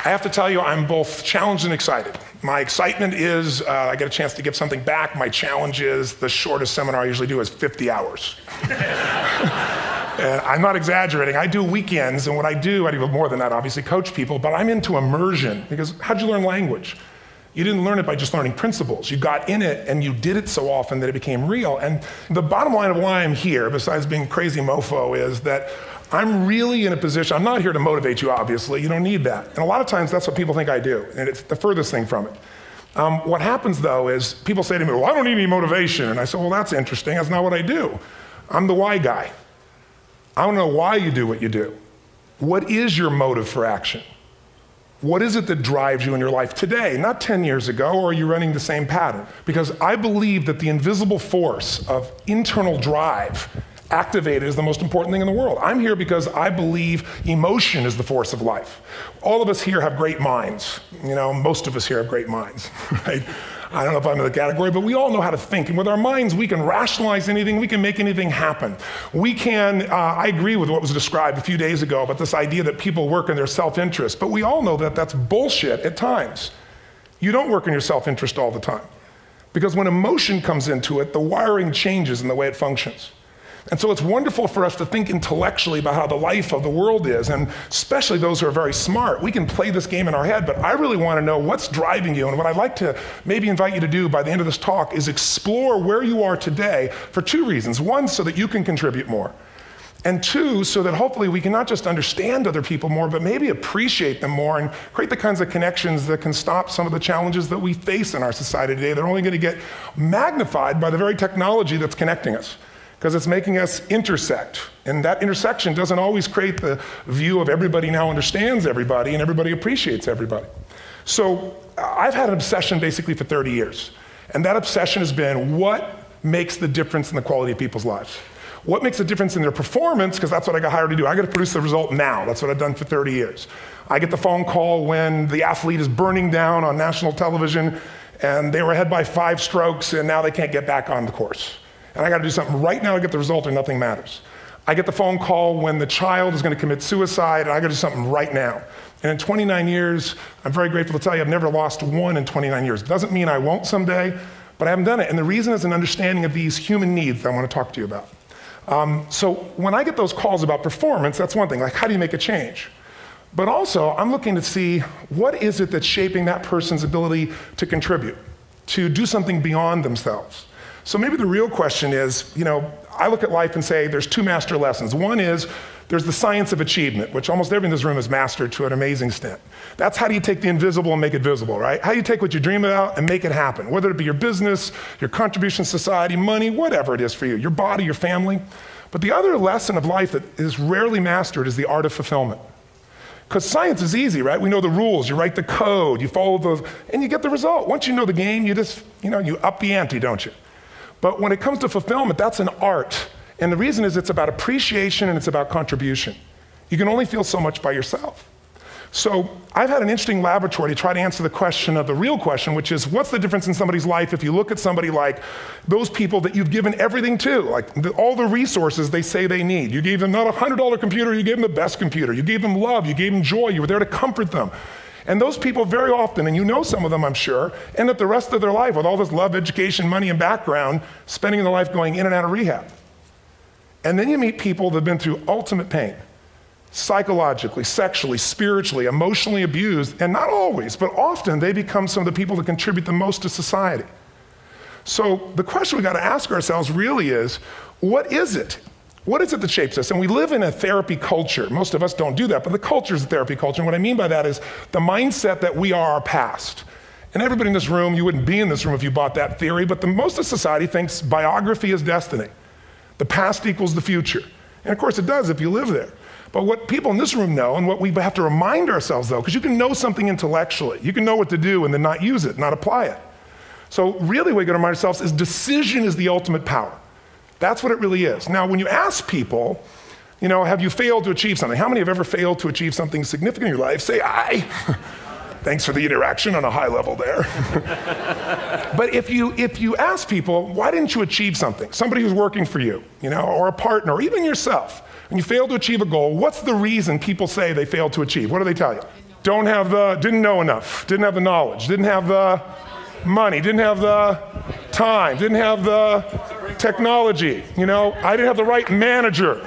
I have to tell you, I'm both challenged and excited. My excitement is I get a chance to give something back. My challenge is the shortest seminar I usually do is 50 hours. And I'm not exaggerating. I do weekends, and what I do more than that, obviously, coach people, but I'm into immersion, because how'd you learn language? You didn't learn it by just learning principles. You got in it, and you did it so often that it became real. And the bottom line of why I'm here, besides being crazy mofo, is that I'm really in a position, I'm not here to motivate you, obviously. You don't need that. And a lot of times, that's what people think I do, and it's the furthest thing from it. What happens, though, is people say to me, well, I don't need any motivation. And I say, well, that's interesting. That's not what I do. I'm the why guy. I don't know why you do what you do. What is your motive for action? What is it that drives you in your life today, not 10 years ago, or are you running the same pattern? Because I believe that the invisible force of internal drive activated is the most important thing in the world. I'm here because I believe emotion is the force of life. All of us here have great minds. You know, most of us here have great minds, right? I don't know if I'm in the category, but we all know how to think. And with our minds, we can rationalize anything. We can make anything happen. We can, I agree with what was described a few days ago about this idea that people work in their self-interest. But we all know that that's bullshit at times. You don't work in your self-interest all the time. Because when emotion comes into it, the wiring changes in the way it functions. And so it's wonderful for us to think intellectually about how the life of the world is, and especially those who are very smart. We can play this game in our head, but I really want to know what's driving you. And what I'd like to maybe invite you to do by the end of this talk is explore where you are today for two reasons. One, so that you can contribute more. And two, so that hopefully we can not just understand other people more, but maybe appreciate them more and create the kinds of connections that can stop some of the challenges that we face in our society today. They're only going to get magnified by the very technology that's connecting us, because it's making us intersect. And that intersection doesn't always create the view of everybody now understands everybody and everybody appreciates everybody. So I've had an obsession basically for 30 years. And that obsession has been what makes the difference in the quality of people's lives? What makes a difference in their performance? Because that's what I got hired to do. I got to produce the result now. That's what I've done for 30 years. I get the phone call when the athlete is burning down on national television and they were ahead by 5 strokes and now they can't get back on the course. And I got to do something right now to get the result or nothing matters. I get the phone call when the child is going to commit suicide, and I got to do something right now. And in 29 years, I'm very grateful to tell you I've never lost one in 29 years. It doesn't mean I won't someday, but I haven't done it. And the reason is an understanding of these human needs that I want to talk to you about. So when I get those calls about performance, that's one thing, like how do you make a change? But also, I'm looking to see what is it that's shaping that person's ability to contribute, to do something beyond themselves. So maybe the real question is, I look at life and say there's 2 master lessons. One is there's the science of achievement, which almost everyone in this room has mastered to an amazing extent. That's how do you take the invisible and make it visible, right? How do you take what you dream about and make it happen, whether it be your business, your contribution to society, money, whatever it is for you, your body, your family. But the other lesson of life that is rarely mastered is the art of fulfillment. Because science is easy, right? We know the rules, you write the code, you follow those, and you get the result. Once you know the game, you just, you up the ante, don't you? But when it comes to fulfillment, that's an art. And the reason is it's about appreciation and it's about contribution. You can only feel so much by yourself. So I've had an interesting laboratory to try to answer the question of the real question, which is what's the difference in somebody's life if you look at somebody like those people that you've given everything to, like all the resources they say they need. You gave them not a $100 computer, you gave them the best computer. You gave them love, you gave them joy, you were there to comfort them. And those people very often, and you know some of them I'm sure, end up the rest of their life with all this love, education, money, and background, spending their life going in and out of rehab. And then you meet people that have been through ultimate pain, psychologically, sexually, spiritually, emotionally abused, and not always, but often they become some of the people that contribute the most to society. So the question we got to ask ourselves really is, what is it? What is it that shapes us? And we live in a therapy culture. Most of us don't do that, but the culture is a therapy culture. And what I mean by that is the mindset that we are our past. And everybody in this room, you wouldn't be in this room if you bought that theory, but most of society thinks biography is destiny. The past equals the future. And of course it does if you live there. But what people in this room know, and what we have to remind ourselves though, because you can know something intellectually, you can know what to do and then not use it, not apply it. So really what we got to remind ourselves is decision is the ultimate power. That's what it really is. Now, when you ask people, have you failed to achieve something? How many have ever failed to achieve something significant in your life? Say, I. Thanks for the interaction on a high level there. But if you ask people, why didn't you achieve something? Somebody who's working for you, or a partner, or even yourself, and you failed to achieve a goal, what's the reason people say they failed to achieve? What do they tell you? didn't know enough, didn't have the knowledge, didn't have the money, didn't have the time, didn't have the technology, you know, I didn't have the right manager,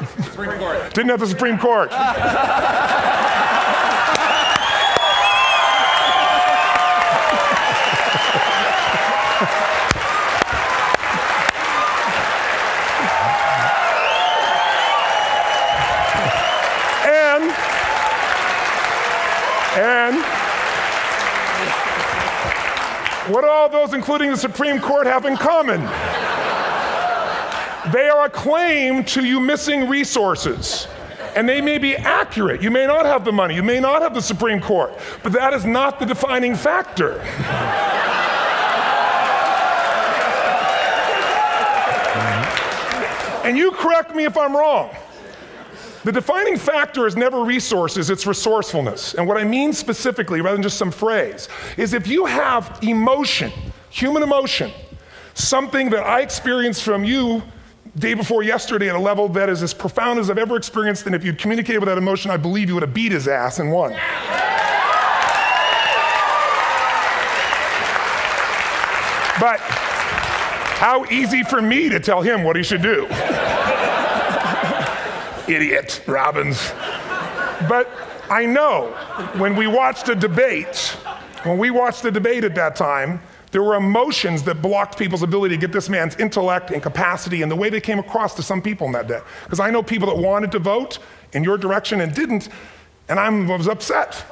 didn't have the Supreme Court. And what do all those, including the Supreme Court, have in common? They are a claim to you missing resources. And they may be accurate. You may not have the money. You may not have the Supreme Court. But that is not the defining factor. And you correct me if I'm wrong. The defining factor is never resources, it's resourcefulness. And what I mean specifically, rather than just some phrase, is if you have emotion, human emotion, something that I experienced from you day before yesterday at a level that is as profound as I've ever experienced, and if you'd communicated with that emotion, I believe you would have beat his ass and won. But how easy for me to tell him what he should do. Idiot, Robbins. But I know when we watched a debate, at that time, there were emotions that blocked people's ability to get this man's intellect and capacity and the way they came across to some people in that day. Because I know people that wanted to vote in your direction and didn't, and I was upset.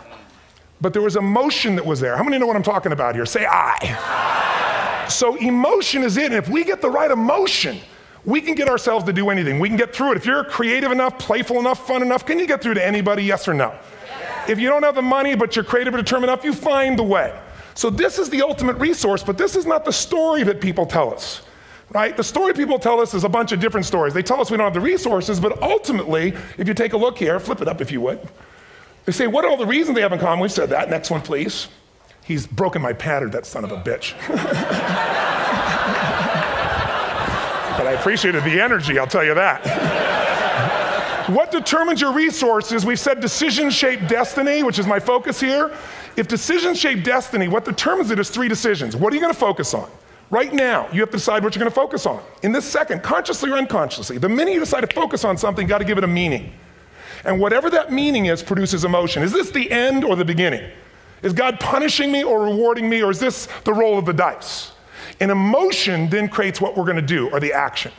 But there was emotion that was there. How many know what I'm talking about here? Say I. So emotion is it, and if we get the right emotion, we can get ourselves to do anything. We can get through it. If you're creative enough, playful enough, fun enough, can you get through to anybody, yes or no? Yes. If you don't have the money, but you're creative and determined enough, you find the way. So this is the ultimate resource, but this is not the story that people tell us, right? The story people tell us is a bunch of different stories. They tell us we don't have the resources, but ultimately, if you take a look here, flip it up if you would. They say, what are all the reasons they have in common? We said that. Next one, please. He's broken my pattern, that son of a bitch. But I appreciated the energy, I'll tell you that. What determines your resources? We've said decisions shape destiny, which is my focus here. If decisions shape destiny, what determines it is 3 decisions. What are you going to focus on? Right now, you have to decide what you're going to focus on. In this second, consciously or unconsciously, the minute you decide to focus on something, you've got to give it a meaning. And whatever that meaning is produces emotion. Is this the end or the beginning? Is God punishing me or rewarding me, or is this the roll of the dice? And emotion then creates what we're going to do, or the action.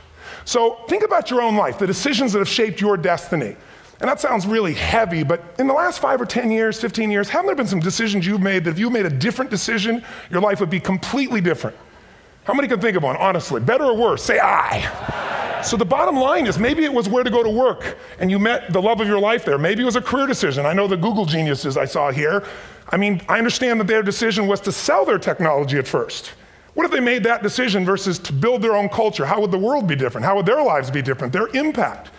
So think about your own life, the decisions that have shaped your destiny. And that sounds really heavy, but in the last 5 or 10 years, 15 years, haven't there been some decisions you've made that if you made a different decision, your life would be completely different? How many can think of one, honestly? Better or worse? Say I. So the bottom line is maybe it was where to go to work and you met the love of your life there. Maybe it was a career decision. I know the Google geniuses I saw here. I mean, I understand that their decision was to sell their technology at first. What if they made that decision versus to build their own culture? How would the world be different? How would their lives be different? Their impact.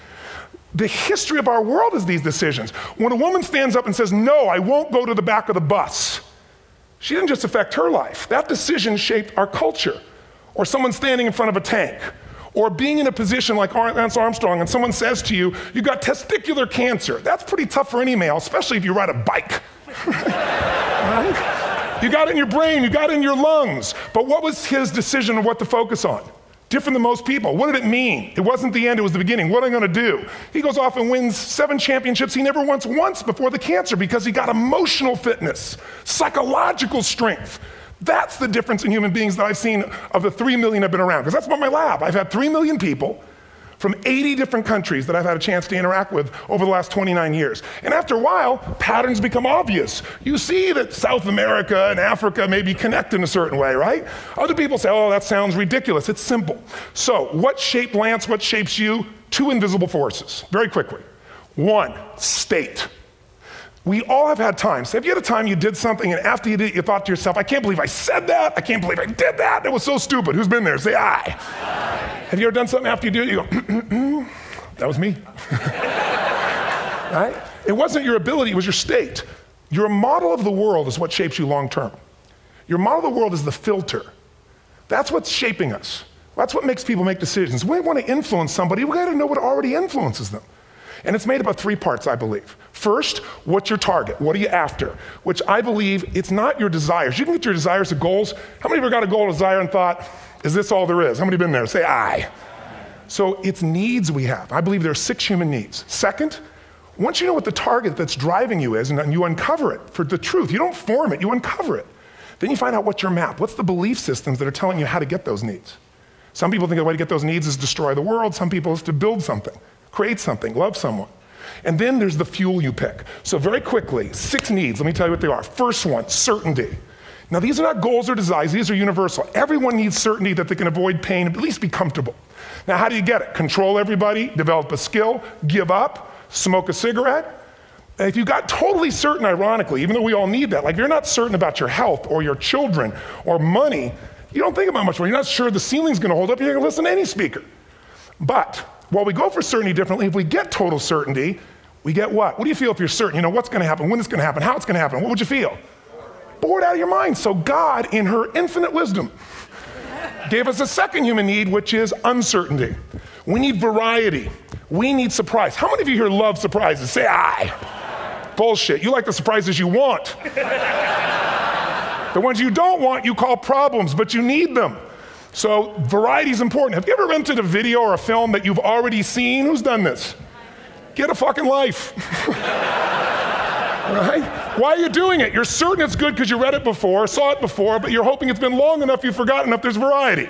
The history of our world is these decisions. When a woman stands up and says, no, I won't go to the back of the bus, she didn't just affect her life. That decision shaped our culture. Or someone standing in front of a tank. Or being in a position like Lance Armstrong and someone says to you, you've got testicular cancer. That's pretty tough for any male, especially if you ride a bike. Right? You got it in your brain, you got it in your lungs. But what was his decision of what to focus on? Different than most people. What did it mean? It wasn't the end, it was the beginning. What am I going to do? He goes off and wins 7 championships he never won once before the cancer because he got emotional fitness, psychological strength. That's the difference in human beings that I've seen of the 3 million I've been around. Because that's what my lab. I've had 3 million people from 80 different countries that I've had a chance to interact with over the last 29 years. And after a while, patterns become obvious. You see that South America and Africa may be connected in a certain way, right? Other people say, oh, that sounds ridiculous. It's simple. So what shaped Lance? What shapes you? 2 invisible forces, very quickly. 1, state. We all have had times. Have you had a time you did something and after you did it, you thought to yourself, I can't believe I said that. I can't believe I did that. It was so stupid. Who's been there? Say I. Have you ever done something after you do it, you go, that was me. Right? It wasn't your ability, it was your state. Your model of the world is what shapes you long term. Your model of the world is the filter. That's what's shaping us. That's what makes people make decisions. We want to influence somebody, we got to know what already influences them. And it's made up of 3 parts, I believe. First, what's your target? What are you after? Which I believe it's not your desires. You can get your desires to goals. How many of you got a goal, desire, and thought, is this all there is? How many have been there? Say aye. So it's needs we have. I believe there are 6 human needs. Second, once you know what the target that's driving you is and you uncover it for the truth, you don't form it, you uncover it. Then you find out what's your map. What's the belief systems that are telling you how to get those needs? Some people think the way to get those needs is destroy the world. Some people is to build something, create something, love someone. And then there's the fuel you pick. So very quickly, 6 needs. Let me tell you what they are. First one, certainty. Now these are not goals or desires. These are universal. Everyone needs certainty that they can avoid pain and at least be comfortable. Now how do you get it? Control everybody, develop a skill, give up, smoke a cigarette. And if you got totally certain, ironically, even though we all need that, like if you're not certain about your health or your children or money, you don't think about much more. You're not sure the ceiling's gonna hold up, you're gonna listen to any speaker. But while we go for certainty differently, if we get total certainty, we get what? What do you feel if you're certain? You know what's gonna happen, when it's gonna happen, how it's gonna happen, what would you feel? Bored out of your mind. So God, in her infinite wisdom, gave us a second human need, which is uncertainty. We need variety. We need surprise. How many of you here love surprises? Say aye. Bullshit. You like the surprises you want. The ones you don't want, you call problems, but you need them. So variety is important. Have you ever rented a video or a film that you've already seen? Who's done this? Get a fucking life. Right? Why are you doing it? You're certain it's good because you read it before, saw it before, but you're hoping it's been long enough you've forgotten enough there's variety.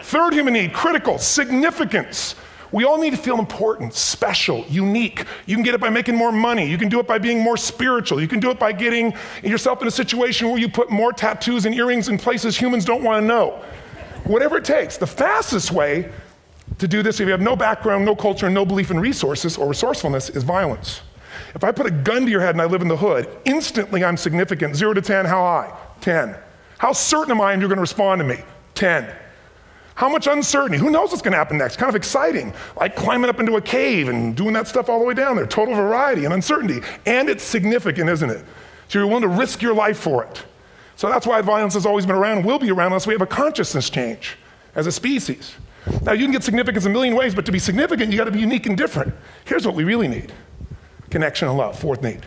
Third human need, critical, significance. We all need to feel important, special, unique. You can get it by making more money. You can do it by being more spiritual. You can do it by getting yourself in a situation where you put more tattoos and earrings in places humans don't want to know. Whatever it takes. The fastest way to do this, if you have no background, no culture, and no belief in resources or resourcefulness, is violence. If I put a gun to your head and I live in the hood, instantly I'm significant. 0 to 10, how high? 10. How certain am I you're going to respond to me? 10. How much uncertainty? Who knows what's going to happen next? Kind of exciting, like climbing up into a cave and doing that stuff all the way down there. Total variety and uncertainty. And it's significant, isn't it? So you're willing to risk your life for it. So that's why violence has always been around and will be around unless we have a consciousness change as a species. Now you can get significance a million ways, but to be significant, you got to be unique and different. Here's what we really need. Connection and love, fourth need.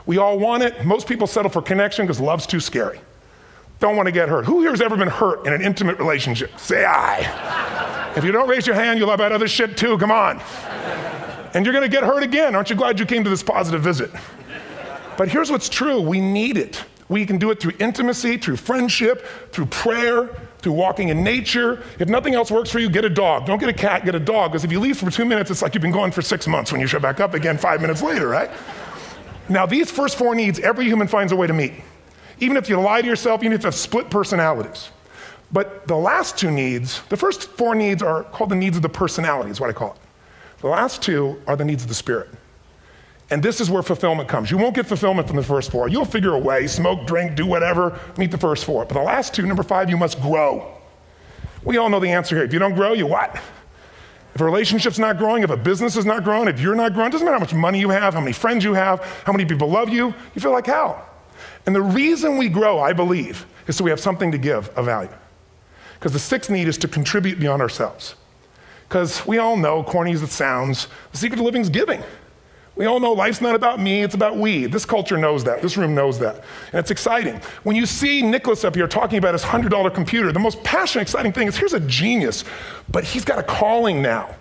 We all want it. Most people settle for connection because love's too scary. Don't want to get hurt. Who here has ever been hurt in an intimate relationship? Say aye. If you don't raise your hand, you'll have about other shit too, come on. And you're gonna get hurt again. Aren't you glad you came to this positive visit? But here's what's true, we need it. We can do it through intimacy, through friendship, through prayer, through walking in nature. If nothing else works for you, get a dog. Don't get a cat, get a dog, because if you leave for 2 minutes, it's like you've been gone for 6 months when you show back up again 5 minutes later, right? Now these first 4 needs, every human finds a way to meet. Even if you lie to yourself, even if you have split personalities. But the last 2 needs, the first 4 needs are called the needs of the personality, is what I call it. The last 2 are the needs of the spirit. And this is where fulfillment comes. You won't get fulfillment from the first 4. You'll figure a way, smoke, drink, do whatever, meet the first 4. But the last 2, number 5, you must grow. We all know the answer here. If you don't grow, you what? If a relationship's not growing, if a business is not growing, if you're not growing, it doesn't matter how much money you have, how many friends you have, how many people love you, you feel like hell. And the reason we grow, I believe, is so we have something to give of value. Because the 6th need is to contribute beyond ourselves. Because we all know, corny as it sounds, the secret to living is giving. We all know life's not about me, it's about we. This culture knows that, this room knows that. And it's exciting. When you see Nicholas up here talking about his $100 computer, the most passionate, exciting thing is here's a genius, but he's got a calling now.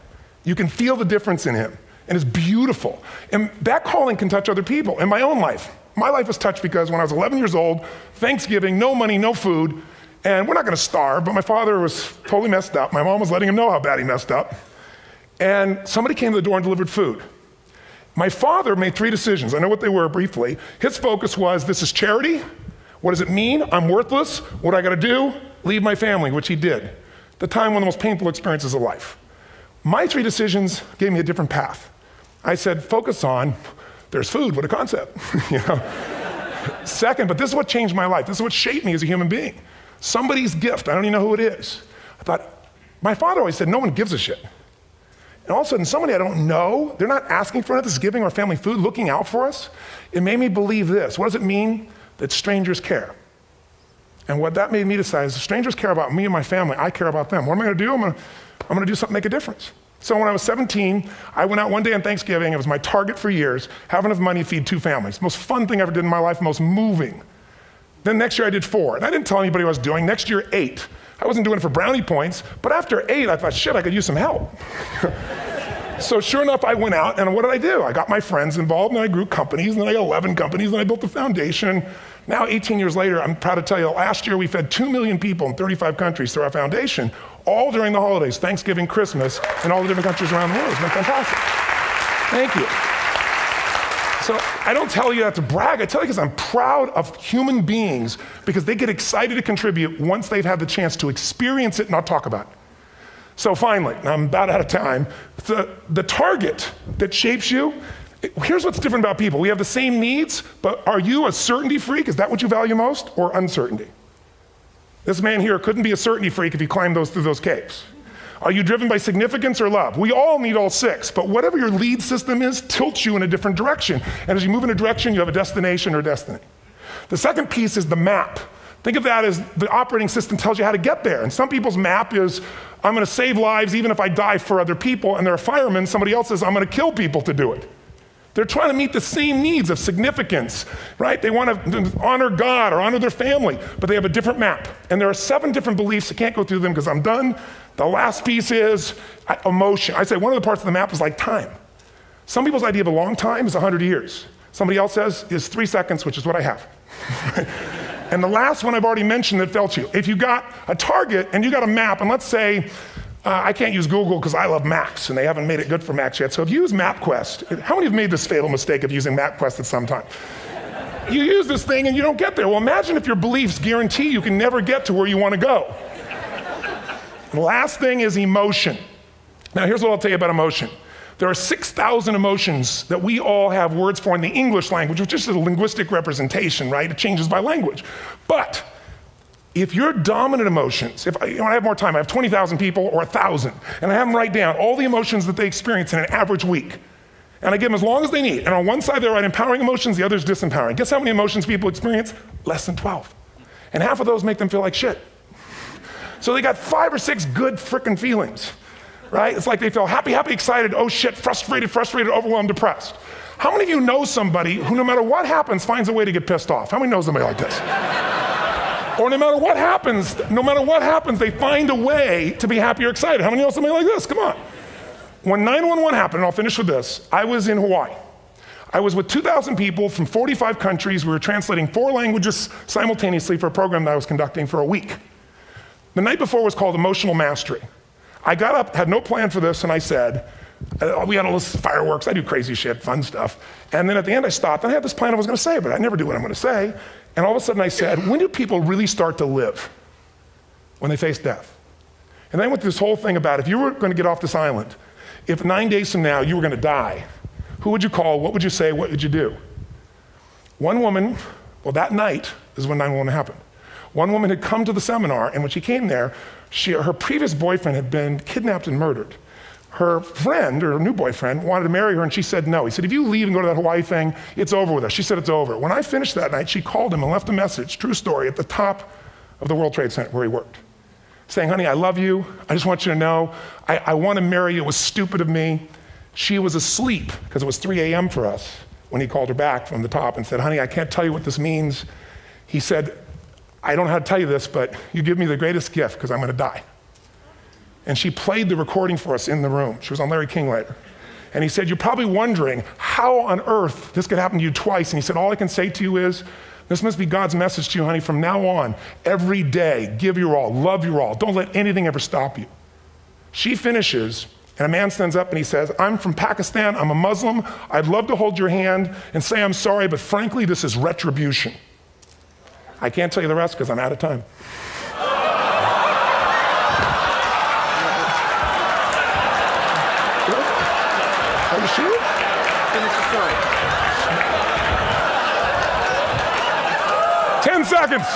You can feel the difference in him, and it's beautiful. And that calling can touch other people. In my own life, my life was touched because when I was 11 years old, Thanksgiving, no money, no food, and we're not gonna starve, but my father was totally messed up. My mom was letting him know how bad he messed up. And somebody came to the door and delivered food. My father made 3 decisions. I know what they were briefly. His focus was, this is charity. What does it mean? I'm worthless. What I gotta do? Leave my family, which he did. The time, one of the most painful experiences of life. My 3 decisions gave me a different path. I said, focus on, there's food, what a concept, you know? Second, but this is what changed my life. This is what shaped me as a human being. Somebody's gift, I don't even know who it is. I thought, my father always said, no one gives a shit. And all of a sudden, somebody I don't know, they're not asking for it, this is giving our family food, looking out for us. It made me believe this. What does it mean? That strangers care. And what that made me decide is if strangers care about me and my family, I care about them. What am I gonna do? I'm gonna do something to make a difference. So when I was 17, I went out one day on Thanksgiving. It was my target for years, have enough money to feed 2 families. Most fun thing I ever did in my life, most moving. Then next year I did 4, and I didn't tell anybody what I was doing. Next year, 8. I wasn't doing it for brownie points, but after 8, I thought, shit, I could use some help. So sure enough, I went out, and what did I do? I got my friends involved, and I grew companies, and then I got 11 companies, and I built a foundation. Now, 18 years later, I'm proud to tell you, last year we fed 2 million people in 35 countries through our foundation, all during the holidays, Thanksgiving, Christmas, in all the different countries around the world. It's been fantastic. Thank you. So I don't tell you that to brag, I tell you because I'm proud of human beings because they get excited to contribute once they've had the chance to experience it and not talk about it. So finally, I'm about out of time, the target that shapes you, here's what's different about people. We have the same needs, but are you a certainty freak? Is that what you value most, or uncertainty? This man here couldn't be a certainty freak if he climbed through those caves. Are you driven by significance or love? We all need all 6, but whatever your lead system is tilts you in a different direction. And as you move in a direction, you have a destination or destiny. The second piece is the map. Think of that as the operating system tells you how to get there. And some people's map is, I'm gonna save lives even if I die for other people, and they're a fireman. Somebody else says, I'm gonna kill people to do it. They're trying to meet the same needs of significance, right? They want to honor God or honor their family, but they have a different map. And there are 7 different beliefs. I can't go through them because I'm done. The last piece is emotion. I say one of the parts of the map is like time. Some people's idea of a long time is 100 years. Somebody else says is 3 seconds, which is what I have. And the last one I've already mentioned that felt you. If you got a target and you got a map, and let's say, I can't use Google because I love Macs, and they haven't made it good for Macs yet. So if you use MapQuest, how many have made this fatal mistake of using MapQuest at some time? You use this thing and you don't get there. Well, imagine if your beliefs guarantee you can never get to where you want to go. The last thing is emotion. Now here's what I'll tell you about emotion. There are 6,000 emotions that we all have words for in the English language, which is just a linguistic representation, right? It changes by language. But if your dominant emotions, I have more time, I have 20,000 people or 1,000, and I have them write down all the emotions that they experience in an average week. And I give them as long as they need. And on one side, they write empowering emotions, the other is disempowering. Guess how many emotions people experience? Less than 12. And half of those make them feel like shit. So they got 5 or 6 good frickin' feelings, right? It's like they feel happy, happy, excited, oh shit, frustrated, overwhelmed, depressed. How many of you know somebody who no matter what happens finds a way to get pissed off? How many know somebody like this? Or no matter what happens, they find a way to be happy or excited. How many know somebody like this? Come on. When 9/11 happened, and I'll finish with this, I was in Hawaii. I was with 2,000 people from 45 countries. We were translating 4 languages simultaneously for a program that I was conducting for a week. The night before was called Emotional Mastery. I got up, had no plan for this, and I said, we had all this fireworks, I do crazy shit, fun stuff. And then at the end I stopped, and I had this plan I was gonna say, but I never do what I'm gonna say. And all of a sudden I said, when do people really start to live? When they face death. And then I went through this whole thing about if you were gonna get off this island, if 9 days from now you were gonna die, who would you call, what would you say, what would you do? One woman, well that night is when 9/11 happened. One woman had come to the seminar, and when she came there, her previous boyfriend had been kidnapped and murdered. Her friend, or her new boyfriend, wanted to marry her, and she said no. He said, if you leave and go to that Hawaii thing, it's over with us. She said it's over. When I finished that night, she called him and left a message, true story, at the top of the World Trade Center where he worked, saying, honey, I love you. I just want you to know, I want to marry you. It was stupid of me. She was asleep, because it was 3 a.m. for us, when he called her back from the top and said, honey, I can't tell you what this means. He said, I don't know how to tell you this, but you give me the greatest gift because I'm going to die. And she played the recording for us in the room. She was on Larry King later. And he said, you're probably wondering how on earth this could happen to you twice. And he said, all I can say to you is, this must be God's message to you, honey. From now on, every day, give your all, love your all. Don't let anything ever stop you. She finishes, and a man stands up and he says, I'm from Pakistan, I'm a Muslim. I'd love to hold your hand and say I'm sorry, but frankly, this is retribution. I can't tell you the rest because I'm out of time. Are you sure? Finish the story. 10 seconds.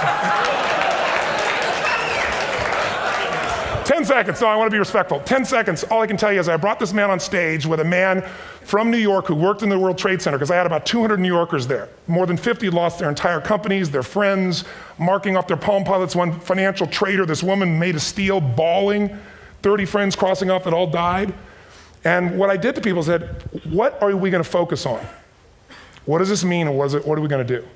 10 seconds. No, I want to be respectful. 10 seconds. All I can tell you is I brought this man on stage with a man from New York who worked in the World Trade Center, because I had about 200 New Yorkers there. More than 50 lost their entire companies, their friends, marking off their Palm Pilots. One financial trader, this woman made of steel, bawling. 30 friends crossing off that all died. And what I did to people said, what are we going to focus on? What does this mean, and what are we going to do?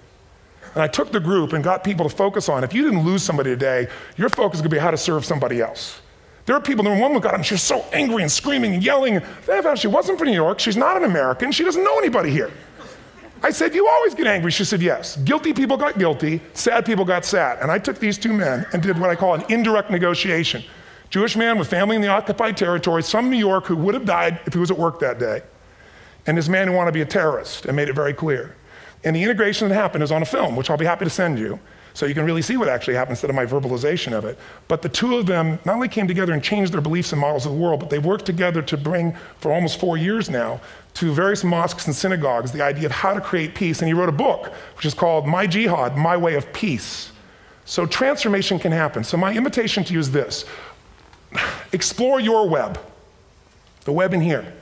And I took the group and got people to focus on, if you didn't lose somebody today, your focus is going to be how to serve somebody else. There are people, one woman got up and she was so angry and screaming and yelling. She wasn't from New York, she's not an American, she doesn't know anybody here. I said, you always get angry. She said, yes. Guilty people got guilty, sad people got sad. And I took these two men and did what I call an indirect negotiation. Jewish man with family in the occupied territory, some New York who would have died if he was at work that day. And this man who wanted to be a terrorist and made it very clear. And the integration that happened is on a film, which I'll be happy to send you, so you can really see what actually happened instead of my verbalization of it. But the two of them not only came together and changed their beliefs and models of the world, but they've worked together to bring, for almost 4 years now, to various mosques and synagogues, the idea of how to create peace. And he wrote a book, which is called My Jihad, My Way of Peace. So transformation can happen. So my invitation to you is this. Explore your web, the web in here.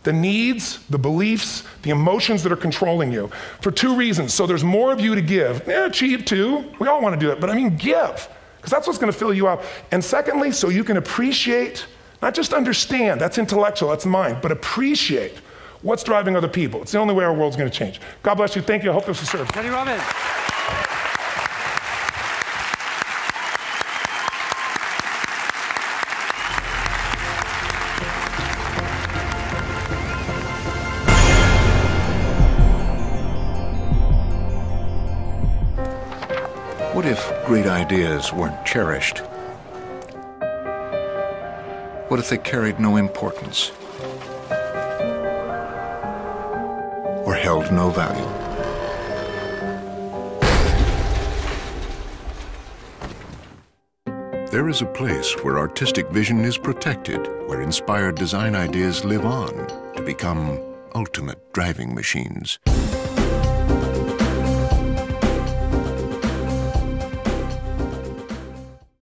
The needs, the beliefs, the emotions that are controlling you, for two reasons. So there's more of you to give. Achieve too, we all want to do it, but I mean give, because that's what's going to fill you up. And secondly, so you can appreciate, not just understand, that's intellectual, that's mind, but appreciate what's driving other people. It's the only way our world's going to change. God bless you, thank you, I hope this was served. Tony Robbins. What if great ideas weren't cherished? What if they carried no importance? Or held no value? There is a place where artistic vision is protected, where inspired design ideas live on to become ultimate driving machines.